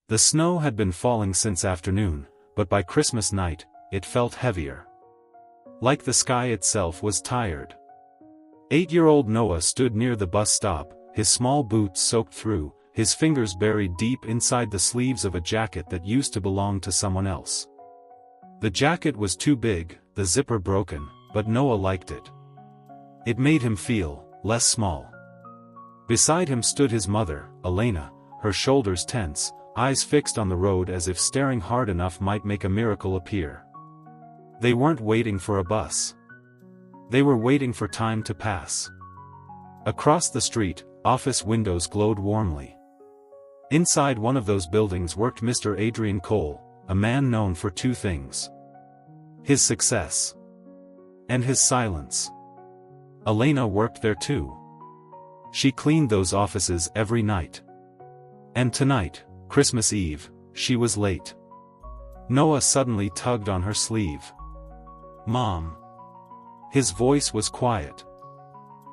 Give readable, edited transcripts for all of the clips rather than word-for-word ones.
The snow had been falling since afternoon, but by Christmas night, it felt heavier. Like the sky itself was tired. 8-year-old Noah stood near the bus stop, his small boots soaked through, his fingers buried deep inside the sleeves of a jacket that used to belong to someone else. The jacket was too big, the zipper broken, but Noah liked it. It made him feel less small. Beside him stood his mother, Elena, her shoulders tense, eyes fixed on the road as if staring hard enough might make a miracle appear. They weren't waiting for a bus. They were waiting for time to pass. Across the street, office windows glowed warmly. Inside one of those buildings worked Mr. Adrian Cole, a man known for two things: his success and his silence. Elena worked there too. She cleaned those offices every night. And tonight, Christmas Eve, she was late. Noah suddenly tugged on her sleeve. "Mom." His voice was quiet.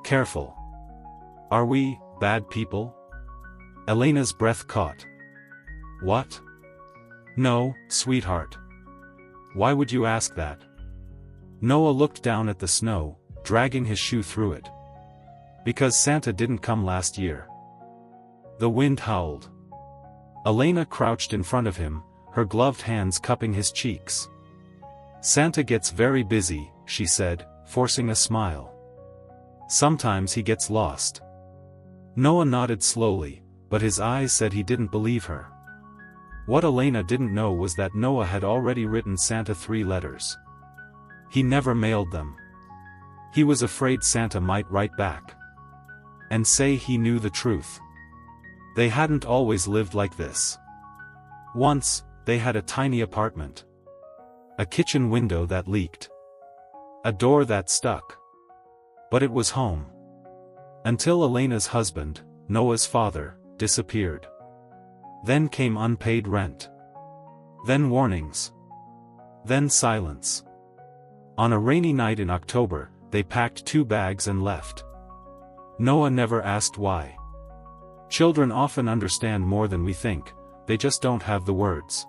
"Careful. Are we bad people?" Elena's breath caught. "What? No, sweetheart. Why would you ask that?" Noah looked down at the snow, dragging his shoe through it. "Because Santa didn't come last year." The wind howled. Elena crouched in front of him, her gloved hands cupping his cheeks. "Santa gets very busy," she said, forcing a smile. "Sometimes he gets lost." Noah nodded slowly, but his eyes said he didn't believe her. What Elena didn't know was that Noah had already written Santa 3 letters. He never mailed them. He was afraid Santa might write back and say he knew the truth. They hadn't always lived like this. Once, they had a tiny apartment. A kitchen window that leaked. A door that stuck. But it was home. Until Elena's husband, Noah's father, disappeared. Then came unpaid rent. Then warnings. Then silence. On a rainy night in October, they packed 2 bags and left. Noah never asked why. Children often understand more than we think, they just don't have the words.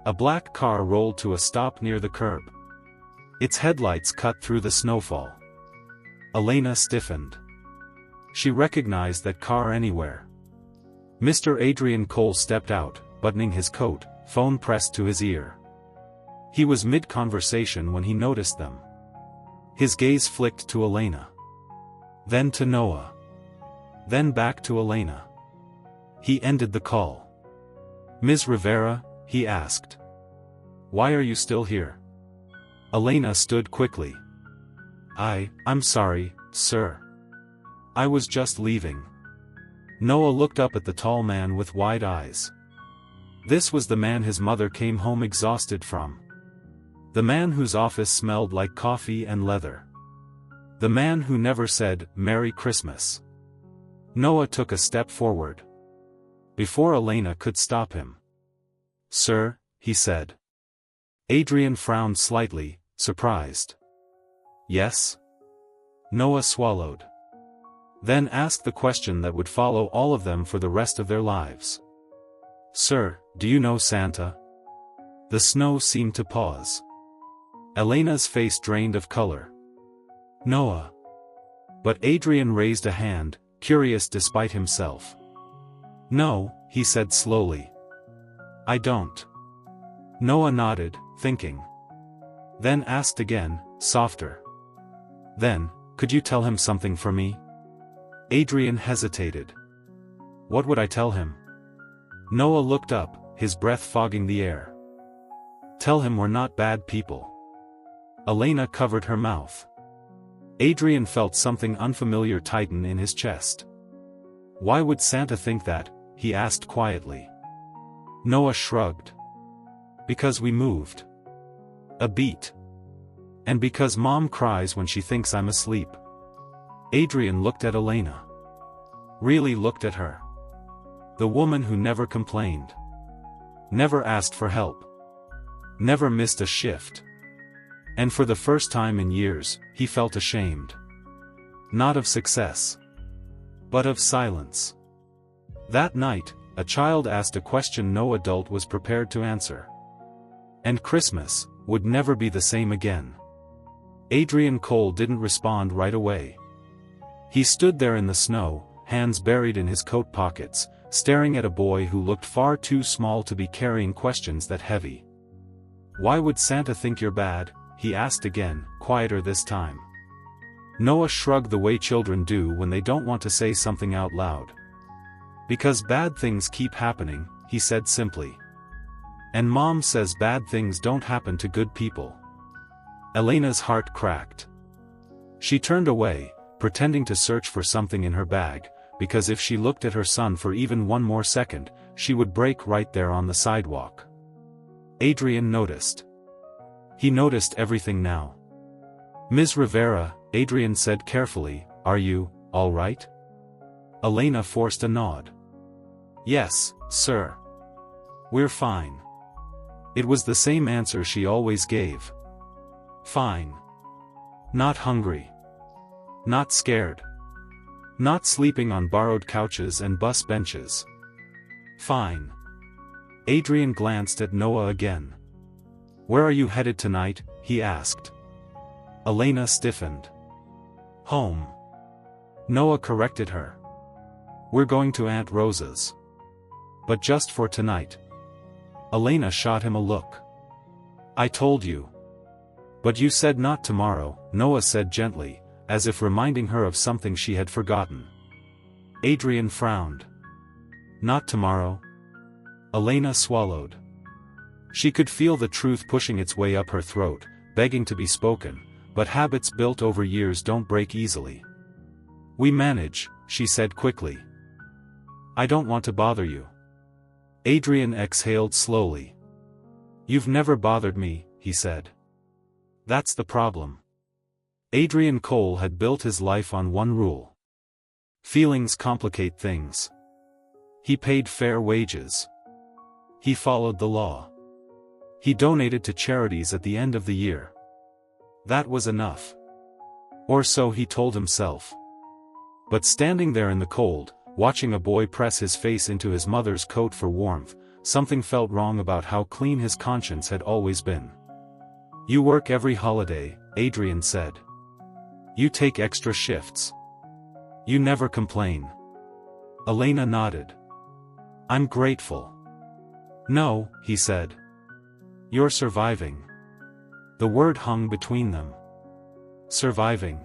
A black car rolled to a stop near the curb. Its headlights cut through the snowfall. Elena stiffened. She recognized that car anywhere. Mr. Adrian Cole stepped out, buttoning his coat, phone pressed to his ear. He was mid-conversation when he noticed them. His gaze flicked to Elena. Then to Noah. Then back to Elena. He ended the call. "Ms. Rivera?" he asked. "Why are you still here?" Elena stood quickly. I'm sorry, sir. I was just leaving." Noah looked up at the tall man with wide eyes. This was the man his mother came home exhausted from. The man whose office smelled like coffee and leather. The man who never said, "Merry Christmas." Noah took a step forward. Before Elena could stop him. "Sir," he said. Adrian frowned slightly, surprised. "Yes?" Noah swallowed. Then asked the question that would follow all of them for the rest of their lives. "Sir, do you know Santa?" The snow seemed to pause. Elena's face drained of color. "Noah." But Adrian raised a hand, curious despite himself. "No," he said slowly. "I don't." Noah nodded, thinking. Then asked again, softer. "Then, could you tell him something for me?" Adrian hesitated. "What would I tell him?" Noah looked up, his breath fogging the air. "Tell him we're not bad people." Elena covered her mouth. Adrian felt something unfamiliar tighten in his chest. "Why would Santa think that?" he asked quietly. Noah shrugged. "Because we moved. A beat. And because Mom cries when she thinks I'm asleep." Adrian looked at Elena. Really looked at her. The woman who never complained. Never asked for help. Never missed a shift. And for the first time in years, he felt ashamed. Not of success. But of silence. That night, a child asked a question no adult was prepared to answer. And Christmas would never be the same again. Adrian Cole didn't respond right away. He stood there in the snow, hands buried in his coat pockets, staring at a boy who looked far too small to be carrying questions that heavy. "Why would Santa think you're bad?" he asked again, quieter this time. Noah shrugged the way children do when they don't want to say something out loud. "Because bad things keep happening," he said simply. "And Mom says bad things don't happen to good people." Elena's heart cracked. She turned away, pretending to search for something in her bag, because if she looked at her son for even one more second, she would break right there on the sidewalk. Adrian noticed. He noticed everything now. "Ms. Rivera," Adrian said carefully, "are you all right?" Elena forced a nod. "Yes, sir. We're fine." It was the same answer she always gave. Fine. Not hungry. Not scared. Not sleeping on borrowed couches and bus benches. Fine. Adrian glanced at Noah again. "Where are you headed tonight?" he asked. Elena stiffened. "Home." Noah corrected her. "We're going to Aunt Rosa's. But just for tonight." Elena shot him a look. "I told you." "But you said not tomorrow," Noah said gently, as if reminding her of something she had forgotten. Adrian frowned. "Not tomorrow?" Elena swallowed. She could feel the truth pushing its way up her throat, begging to be spoken, but habits built over years don't break easily. "We manage," she said quickly. "I don't want to bother you." Adrian exhaled slowly. "You've never bothered me," he said. "That's the problem." Adrian Cole had built his life on one rule. Feelings complicate things. He paid fair wages. He followed the law. He donated to charities at the end of the year. That was enough. Or so he told himself. But standing there in the cold, watching a boy press his face into his mother's coat for warmth, something felt wrong about how clean his conscience had always been. "You work every holiday," Adrian said. "You take extra shifts. You never complain." Elena nodded. "I'm grateful." "No," he said. "You're surviving." The word hung between them. Surviving.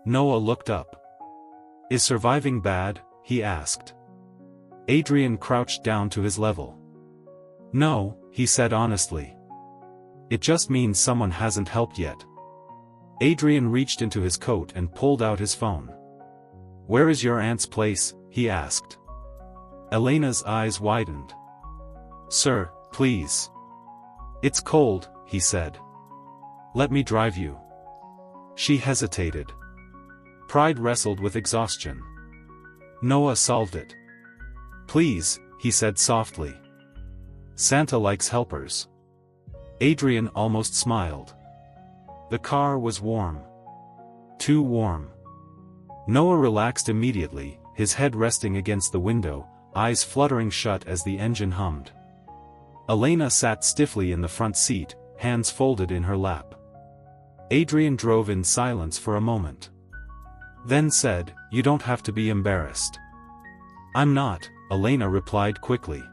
Noah looked up. "Is surviving bad?" he asked. Adrian crouched down to his level. "No," he said honestly. "It just means someone hasn't helped yet." Adrian reached into his coat and pulled out his phone. "Where is your aunt's place?" he asked. Elena's eyes widened. "Sir, please." "It's cold," he said. "Let me drive you." She hesitated. Pride wrestled with exhaustion. Noah solved it. "Please," he said softly. "Santa likes helpers." Adrian almost smiled. The car was warm. Too warm. Noah relaxed immediately, his head resting against the window, eyes fluttering shut as the engine hummed. Elena sat stiffly in the front seat, hands folded in her lap. Adrian drove in silence for a moment. Then said, "You don't have to be embarrassed." "I'm not," Elena replied quickly.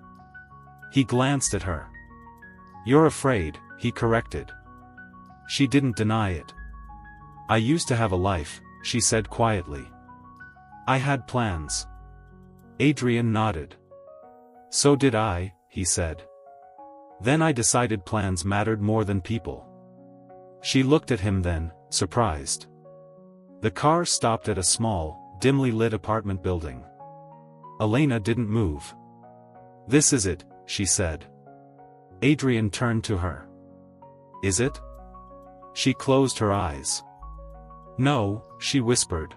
He glanced at her. "You're afraid," he corrected. She didn't deny it. "I used to have a life," she said quietly. "I had plans." Adrian nodded. "So did I," he said. "Then I decided plans mattered more than people." She looked at him then, surprised. The car stopped at a small, dimly lit apartment building. Elena didn't move. "This is it," she said. Adrian turned to her. "Is it?" She closed her eyes. "No," she whispered.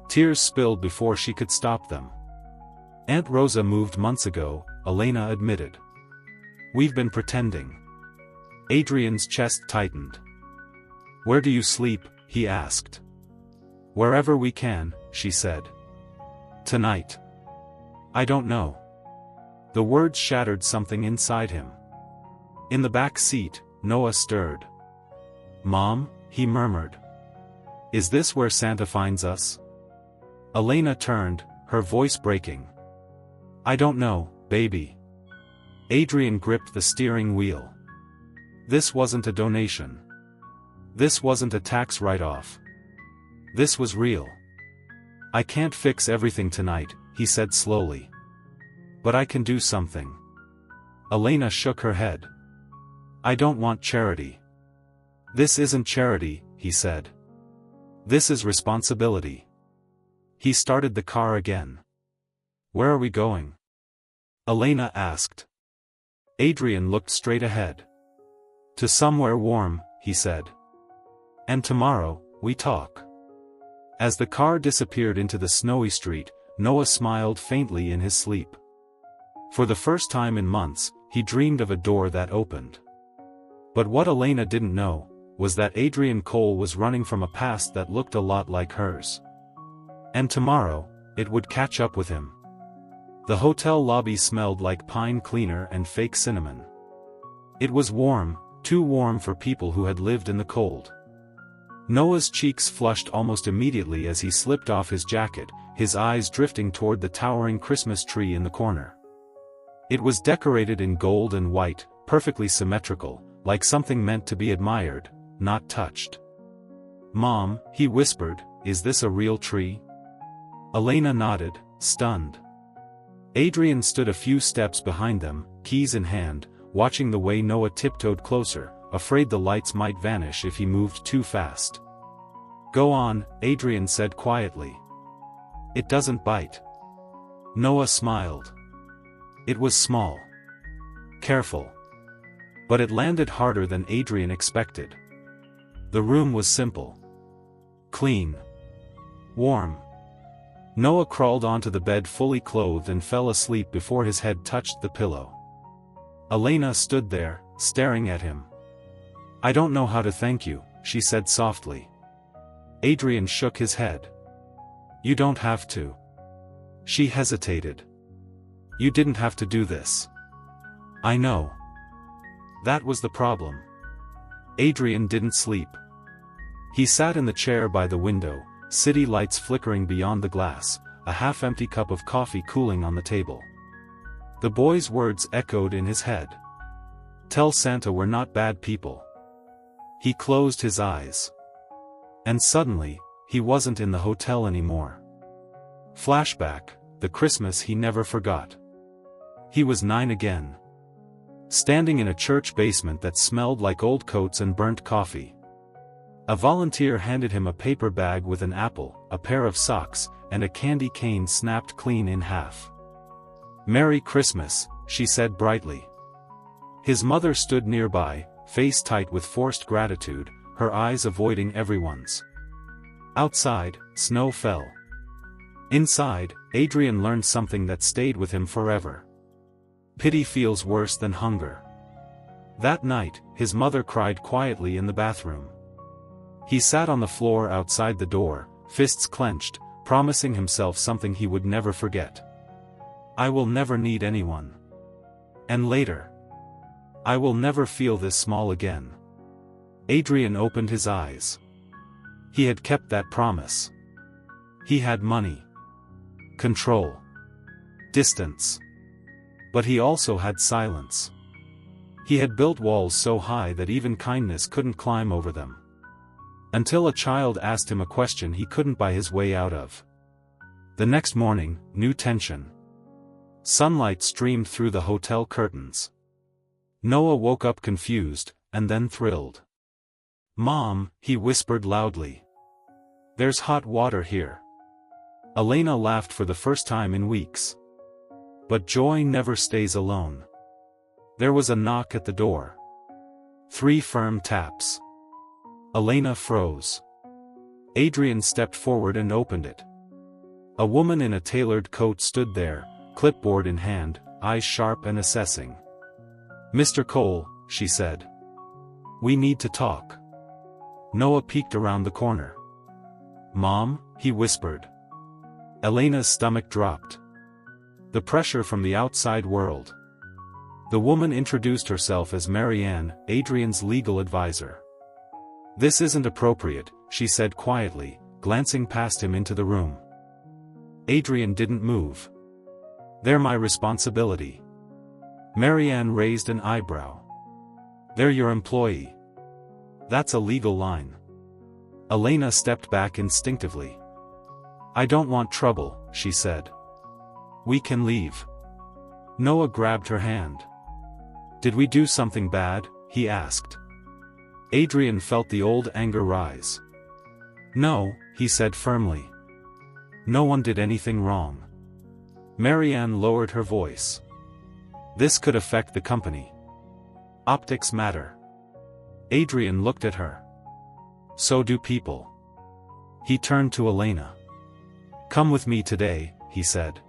Tears spilled before she could stop them. "Aunt Rosa moved months ago," Elena admitted. "We've been pretending." Adrian's chest tightened. "Where do you sleep?" he asked. "Wherever we can," she said. "Tonight?" "I don't know." The words shattered something inside him. In the back seat, Noah stirred. "Mom," he murmured. "Is this where Santa finds us?" Elena turned, her voice breaking. "I don't know, baby." Adrian gripped the steering wheel. This wasn't a donation. This wasn't a tax write-off. This was real. "I can't fix everything tonight," he said slowly. "But I can do something." Elena shook her head. "I don't want charity." "This isn't charity," he said. "This is responsibility." He started the car again. "Where are we going?" Elena asked. Adrian looked straight ahead. "To somewhere warm," he said. "And tomorrow, we talk." As the car disappeared into the snowy street, Noah smiled faintly in his sleep. For the first time in months, he dreamed of a door that opened. But what Elena didn't know, was that Adrian Cole was running from a past that looked a lot like hers. And tomorrow, it would catch up with him. The hotel lobby smelled like pine cleaner and fake cinnamon. It was warm, too warm for people who had lived in the cold. Noah's cheeks flushed almost immediately as he slipped off his jacket, his eyes drifting toward the towering Christmas tree in the corner. It was decorated in gold and white, perfectly symmetrical, like something meant to be admired, not touched. "Mom," he whispered, "is this a real tree?" Elena nodded, stunned. Adrian stood a few steps behind them, keys in hand, watching the way Noah tiptoed closer, afraid the lights might vanish if he moved too fast. "Go on," Adrian said quietly. "It doesn't bite." Noah smiled. It was small. Careful. But it landed harder than Adrian expected. The room was simple. Clean. Warm. Noah crawled onto the bed fully clothed and fell asleep before his head touched the pillow. Elena stood there, staring at him. "I don't know how to thank you," she said softly. Adrian shook his head. "You don't have to." She hesitated. "You didn't have to do this." "I know." That was the problem. Adrian didn't sleep. He sat in the chair by the window, city lights flickering beyond the glass, a half-empty cup of coffee cooling on the table. The boy's words echoed in his head. "Tell Santa we're not bad people." He closed his eyes. And suddenly, he wasn't in the hotel anymore. Flashback, the Christmas he never forgot. He was 9 again. Standing in a church basement that smelled like old coats and burnt coffee. A volunteer handed him a paper bag with an apple, a pair of socks, and a candy cane snapped clean in half. "Merry Christmas," she said brightly. His mother stood nearby, face tight with forced gratitude, her eyes avoiding everyone's. Outside, snow fell. Inside, Adrian learned something that stayed with him forever. Pity feels worse than hunger. That night, his mother cried quietly in the bathroom. He sat on the floor outside the door, fists clenched, promising himself something he would never forget. "I will never need anyone." And later, "I will never feel this small again." Adrian opened his eyes. He had kept that promise. He had money. Control. Distance. But he also had silence. He had built walls so high that even kindness couldn't climb over them. Until a child asked him a question he couldn't buy his way out of. The next morning, new tension. Sunlight streamed through the hotel curtains. Noah woke up confused, and then thrilled. "Mom," he whispered loudly. "There's hot water here." Elena laughed for the first time in weeks. But joy never stays alone. There was a knock at the door. 3 firm taps. Elena froze. Adrian stepped forward and opened it. A woman in a tailored coat stood there, clipboard in hand, eyes sharp and assessing. "Mr. Cole," she said. "We need to talk." Noah peeked around the corner. "Mom," he whispered. Elena's stomach dropped. The pressure from the outside world. The woman introduced herself as Marianne, Adrian's legal advisor. "This isn't appropriate," she said quietly, glancing past him into the room. Adrian didn't move. "They're my responsibility." Marianne raised an eyebrow. "They're your employee." "That's a legal line." Elena stepped back instinctively. "I don't want trouble," she said. "We can leave." Noah grabbed her hand. "Did we do something bad?" he asked. Adrian felt the old anger rise. "No," he said firmly. "No one did anything wrong." Marianne lowered her voice. "This could affect the company. Optics matter." Adrian looked at her. "So do people." He turned to Elena. "Come with me today," he said.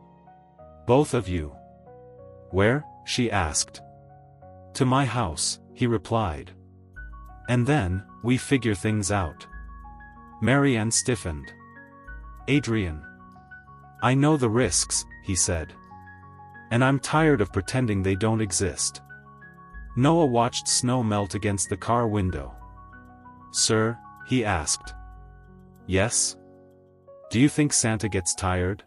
"Both of you." "Where?" she asked. "To my house," he replied. "And then, we figure things out." Marianne stiffened. "Adrian. I know the risks," he said. "And I'm tired of pretending they don't exist." Noah watched snow melt against the car window. "Sir?" he asked. "Yes? Do you think Santa gets tired?"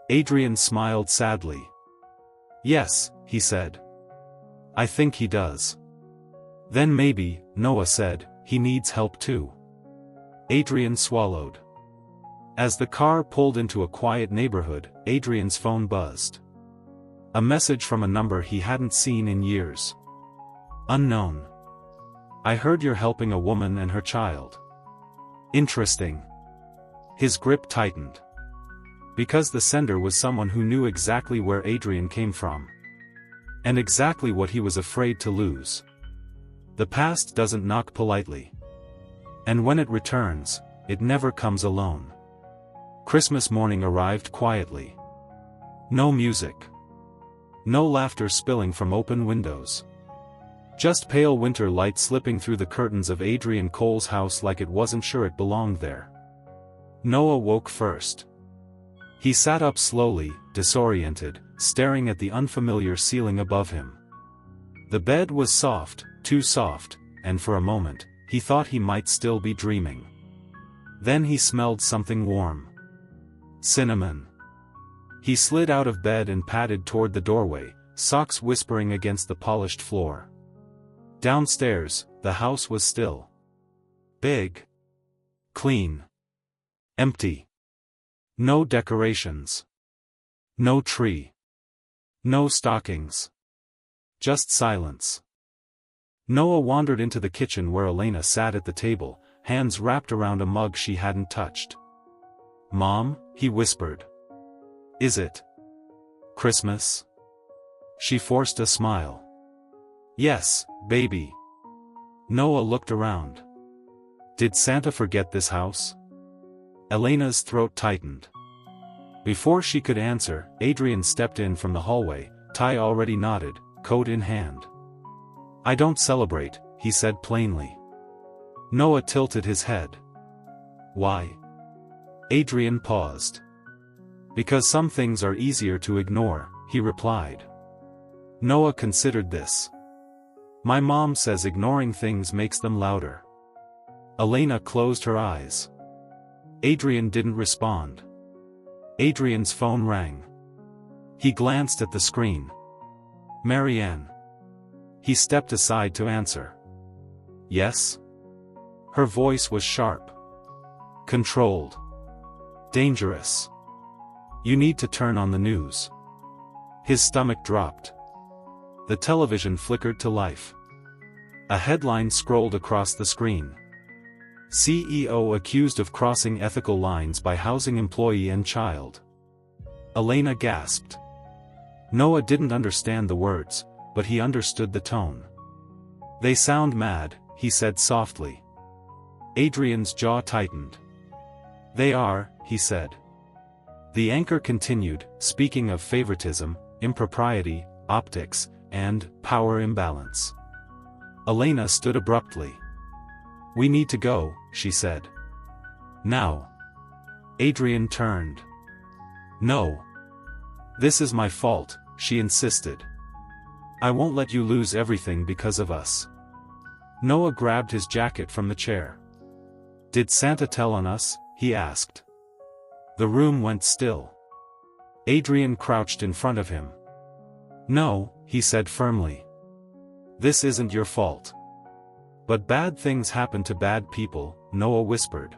Adrian smiled sadly. "Yes," he said. "I think he does." "Then maybe," Noah said, "he needs help too." Adrian swallowed. As the car pulled into a quiet neighborhood, Adrian's phone buzzed. A message from a number he hadn't seen in years. "Unknown. I heard you're helping a woman and her child." "Interesting." His grip tightened. Because the sender was someone who knew exactly where Adrian came from. And exactly what he was afraid to lose. The past doesn't knock politely. And when it returns, it never comes alone. Christmas morning arrived quietly. No music. No laughter spilling from open windows. Just pale winter light slipping through the curtains of Adrian Cole's house like it wasn't sure it belonged there. Noah woke first. He sat up slowly, disoriented, staring at the unfamiliar ceiling above him. The bed was soft, too soft, and for a moment, he thought he might still be dreaming. Then he smelled something warm. Cinnamon. He slid out of bed and padded toward the doorway, socks whispering against the polished floor. Downstairs, the house was still. Big. Clean. Empty. No decorations. No tree. No stockings. Just silence. Noah wandered into the kitchen where Elena sat at the table, hands wrapped around a mug she hadn't touched. "Mom," he whispered. "Is it Christmas?" She forced a smile. "Yes, baby." Noah looked around. Did Santa forget this house? Elena's throat tightened. Before she could answer, Adrian stepped in from the hallway, tie already knotted, coat in hand. "I don't celebrate," he said plainly. Noah tilted his head. "Why?" Adrian paused. "Because some things are easier to ignore," he replied. Noah considered this. "My mom says ignoring things makes them louder." Elena closed her eyes. Adrian didn't respond. Adrian's phone rang. He glanced at the screen. Marianne. He stepped aside to answer. "Yes?" Her voice was sharp. Controlled. Dangerous. "You need to turn on the news." His stomach dropped. The television flickered to life. A headline scrolled across the screen. CEO accused of crossing ethical lines by housing employee and child. Elena gasped. Noah didn't understand the words, but he understood the tone. "They sound mad," he said softly. Adrian's jaw tightened. "They are," he said. The anchor continued, speaking of favoritism, impropriety, optics, and power imbalance. Elena stood abruptly. "We need to go," she said. "Now." Adrian turned. "No. This is my fault, she insisted. I won't let you lose everything because of us. Noah grabbed his jacket from the chair. Did Santa tell on us? He asked. The room went still. Adrian crouched in front of him. No, he said firmly. This isn't your fault. But bad things happen to bad people, Noah whispered.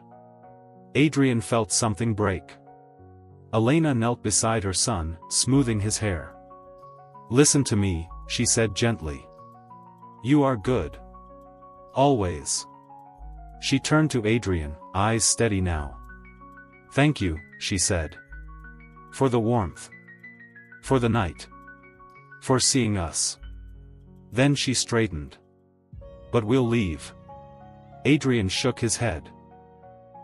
Adrian felt something break. Elena knelt beside her son, smoothing his hair. Listen to me, she said gently. You are good. Always. She turned to Adrian, eyes steady now. Thank you, she said. For the warmth. For the night. For seeing us. Then she straightened. But we'll leave. Adrian shook his head.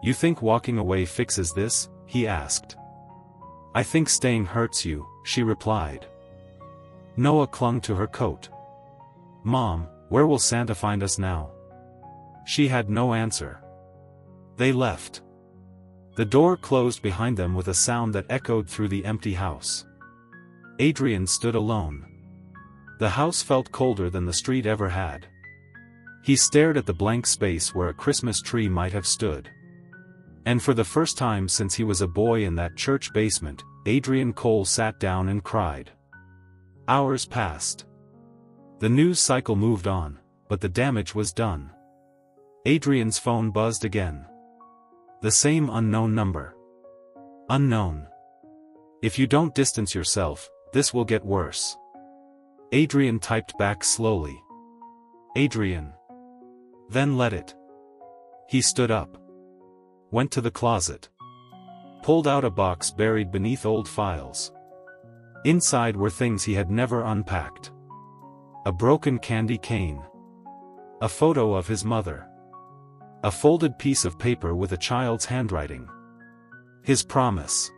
You think walking away fixes this? He asked. I think staying hurts you, she replied. Noah clung to her coat. Mom, where will Santa find us now? She had no answer. They left. The door closed behind them with a sound that echoed through the empty house. Adrian stood alone. The house felt colder than the street ever had. He stared at the blank space where a Christmas tree might have stood. And for the first time since he was a boy in that church basement, Adrian Cole sat down and cried. Hours passed. The news cycle moved on, but the damage was done. Adrian's phone buzzed again. The same unknown number. Unknown. If you don't distance yourself, this will get worse. Adrian typed back slowly. Adrian. Then let it. He stood up. Went to the closet. Pulled out a box buried beneath old files. Inside were things he had never unpacked. A broken candy cane. A photo of his mother. A folded piece of paper with a child's handwriting. His promise.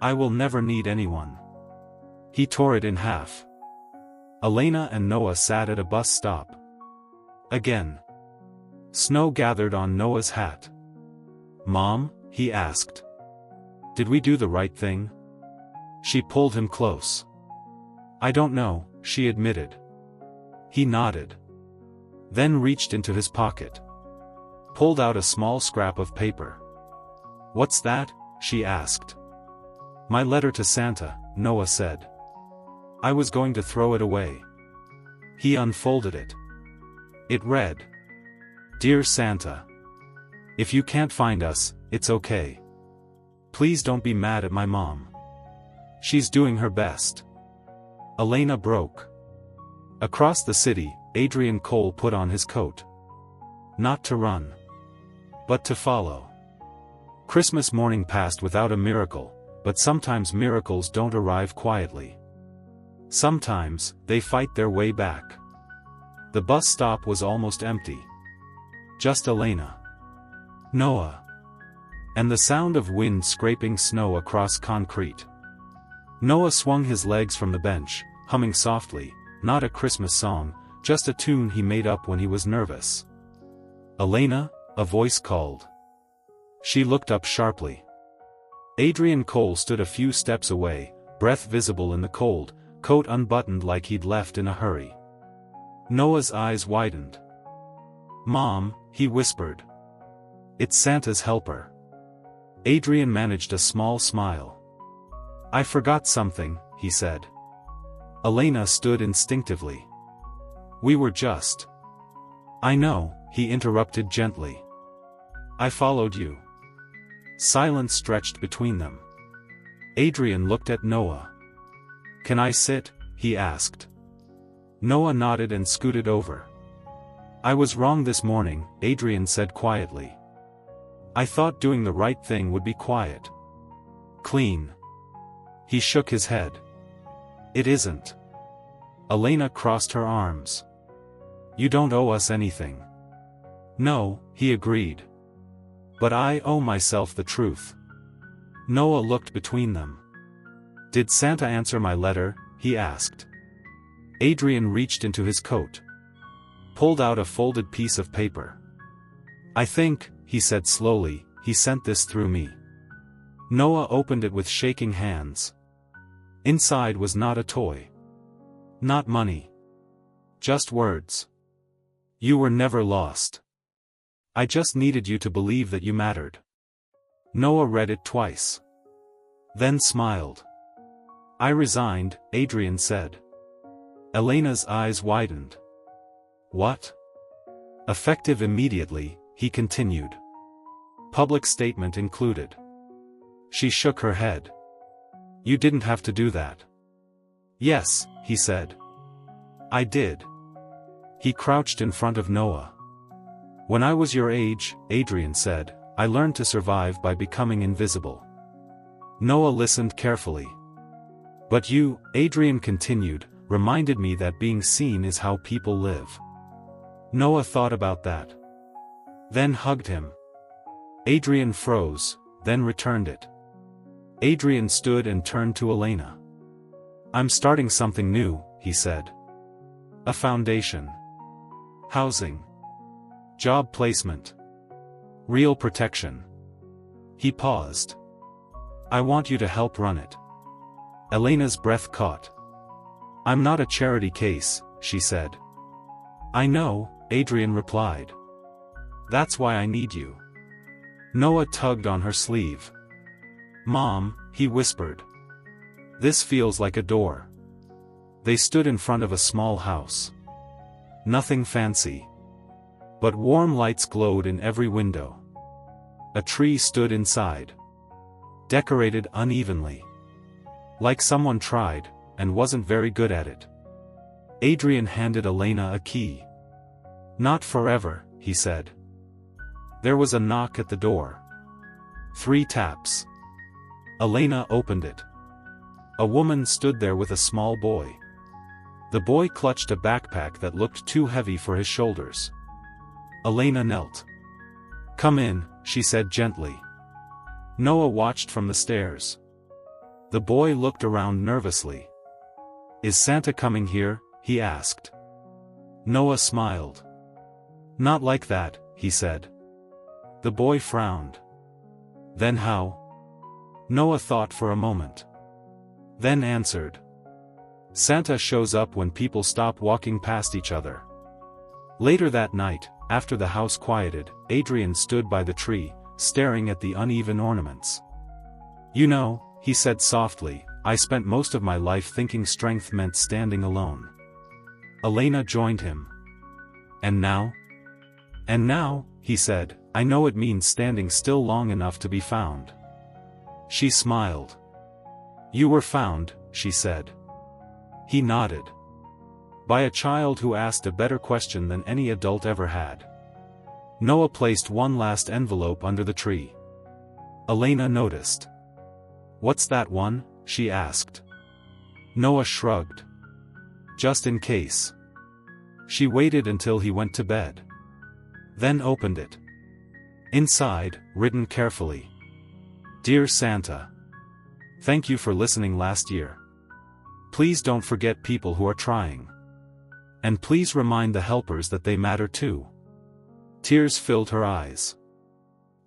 I will never need anyone. He tore it in half. Elena and Noah sat at a bus stop. Again. Snow gathered on Noah's hat. Mom, he asked. Did we do the right thing? She pulled him close. I don't know, she admitted. He nodded. Then reached into his pocket. Pulled out a small scrap of paper. What's that? She asked. My letter to Santa, Noah said. I was going to throw it away. He unfolded it. It read. Dear Santa. If you can't find us, it's okay. Please don't be mad at my mom. She's doing her best. Elena broke. Across the city, Adrian Cole put on his coat. Not to run. But to follow. Christmas morning passed without a miracle, but sometimes miracles don't arrive quietly. Sometimes, they fight their way back. The bus stop was almost empty. Just Elena. Noah. And the sound of wind scraping snow across concrete. Noah swung his legs from the bench, humming softly, not a Christmas song, just a tune he made up when he was nervous. Elena, a voice called. She looked up sharply. Adrian Cole stood a few steps away, breath visible in the cold, coat unbuttoned like he'd left in a hurry. Noah's eyes widened. Mom, he whispered. It's Santa's helper. Adrian managed a small smile. I forgot something, he said. Elena stood instinctively. We were just. I know, he interrupted gently. I followed you. Silence stretched between them. Adrian looked at Noah. Can I sit? He asked. Noah nodded and scooted over. I was wrong this morning, Adrian said quietly. I thought doing the right thing would be quiet. Clean. He shook his head. It isn't. Elena crossed her arms. You don't owe us anything. No, he agreed. But I owe myself the truth. Noah looked between them. Did Santa answer my letter? He asked. Adrian reached into his coat. Pulled out a folded piece of paper. I think, he said slowly, he sent this through me. Noah opened it with shaking hands. Inside was not a toy. Not money. Just words. You were never lost. I just needed you to believe that you mattered. Noah read it twice. Then smiled. I resigned, Adrian said. Elena's eyes widened. What? Effective immediately, he continued. Public statement included. She shook her head. You didn't have to do that. Yes, he said. I did. He crouched in front of Noah. When I was your age, Adrian said, I learned to survive by becoming invisible. Noah listened carefully. But you, Adrian continued, reminded me that being seen is how people live. Noah thought about that. Then hugged him. Adrian froze, then returned it. Adrian stood and turned to Elena. I'm starting something new, he said. A foundation. Housing. Job placement. Real protection. He paused. I want you to help run it. Elena's breath caught. I'm not a charity case, she said. I know, Adrian replied. That's why I need you. Noah tugged on her sleeve. Mom, he whispered. This feels like a door. They stood in front of a small house. Nothing fancy. But warm lights glowed in every window. A tree stood inside. Decorated unevenly. Like someone tried, and wasn't very good at it. Adrian handed Elena a key. Not forever, he said. There was a knock at the door. 3 taps. Elena opened it. A woman stood there with a small boy. The boy clutched a backpack that looked too heavy for his shoulders. Elena knelt. Come in, she said gently. Noah watched from the stairs. The boy looked around nervously. Is Santa coming here? He asked. Noah smiled. Not like that, he said. The boy frowned. Then how? Noah thought for a moment. Then answered. Santa shows up when people stop walking past each other. Later that night, after the house quieted, Adrian stood by the tree, staring at the uneven ornaments. You know, he said softly, I spent most of my life thinking strength meant standing alone. Elena joined him. And now? And now, he said, I know it means standing still long enough to be found. She smiled. You were found, she said. He nodded. By a child who asked a better question than any adult ever had. Noah placed one last envelope under the tree. Elena noticed. What's that one? She asked. Noah shrugged. Just in case. She waited until he went to bed. Then opened it. Inside, written carefully. Dear Santa. Thank you for listening last year. Please don't forget people who are trying. And please remind the helpers that they matter too. Tears filled her eyes.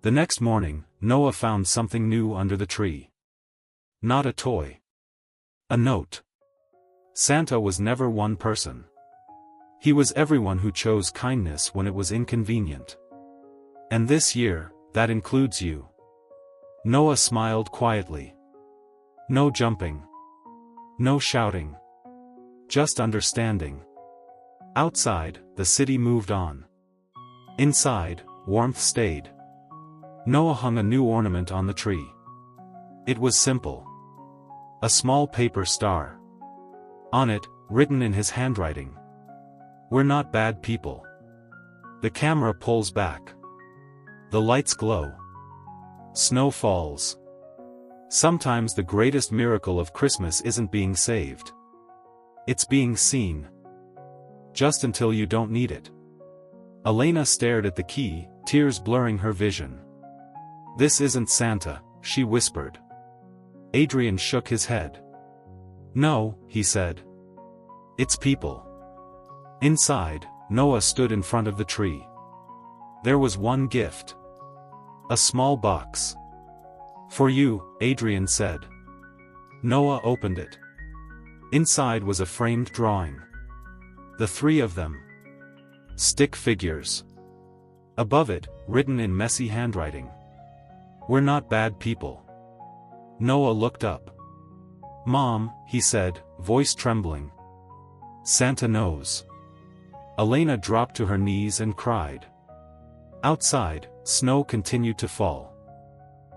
The next morning, Noah found something new under the tree. Not a toy. A note. Santa was never one person. He was everyone who chose kindness when it was inconvenient. And this year, that includes you. Noah smiled quietly. No jumping. No shouting. Just understanding. Outside, the city moved on. Inside, warmth stayed. Noah hung a new ornament on the tree. It was simple. A small paper star. On it, written in his handwriting. We're not bad people. The camera pulls back. The lights glow. Snow falls. Sometimes the greatest miracle of Christmas isn't being saved. It's being seen. Just until you don't need it. Elena stared at the key, tears blurring her vision. This isn't Santa, she whispered. Adrian shook his head. No, he said. It's people. Inside, Noah stood in front of the tree. There was one gift. A small box. For you, Adrian said. Noah opened it. Inside was a framed drawing. The three of them. Stick figures. Above it, written in messy handwriting. "We're not bad people." Noah looked up. "Mom," he said, voice trembling. "Santa knows." Elena dropped to her knees and cried. Outside, snow continued to fall.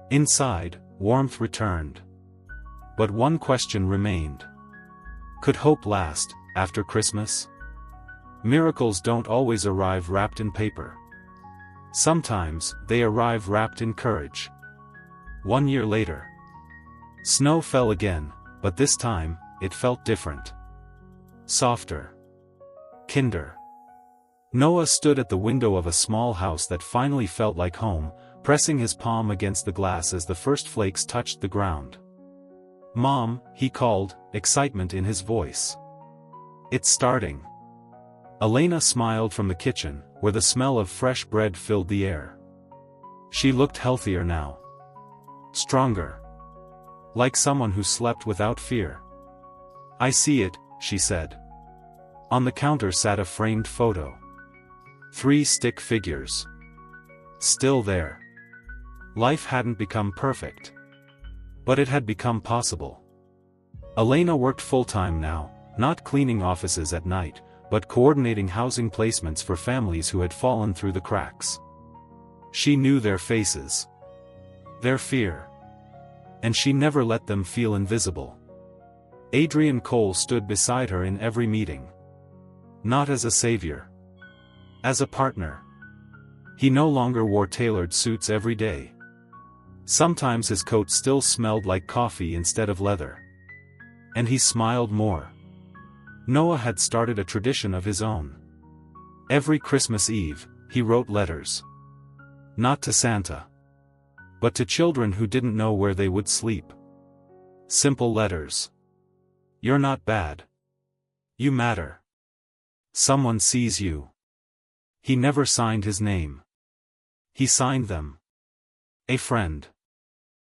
Inside, warmth returned. But one question remained. Could hope last, after Christmas? Miracles don't always arrive wrapped in paper. Sometimes, they arrive wrapped in courage. 1 year later. Snow fell again, but this time, it felt different. Softer. Kinder. Noah stood at the window of a small house that finally felt like home, pressing his palm against the glass as the first flakes touched the ground. "Mom," he called, excitement in his voice. "It's starting." Elena smiled from the kitchen, where the smell of fresh bread filled the air. She looked healthier now. Stronger. Like someone who slept without fear. "I see it," she said. On the counter sat a framed photo. 3 stick figures. Still there. Life hadn't become perfect. But it had become possible. Elena worked full-time now, not cleaning offices at night, but coordinating housing placements for families who had fallen through the cracks. She knew their faces. Their fear. And she never let them feel invisible. Adrian Cole stood beside her in every meeting. Not as a savior. As a partner. He no longer wore tailored suits every day. Sometimes his coat still smelled like coffee instead of leather. And he smiled more. Noah had started a tradition of his own. Every Christmas Eve, he wrote letters. Not to Santa. But to children who didn't know where they would sleep. Simple letters. "You're not bad. You matter. Someone sees you." He never signed his name. He signed them. A friend.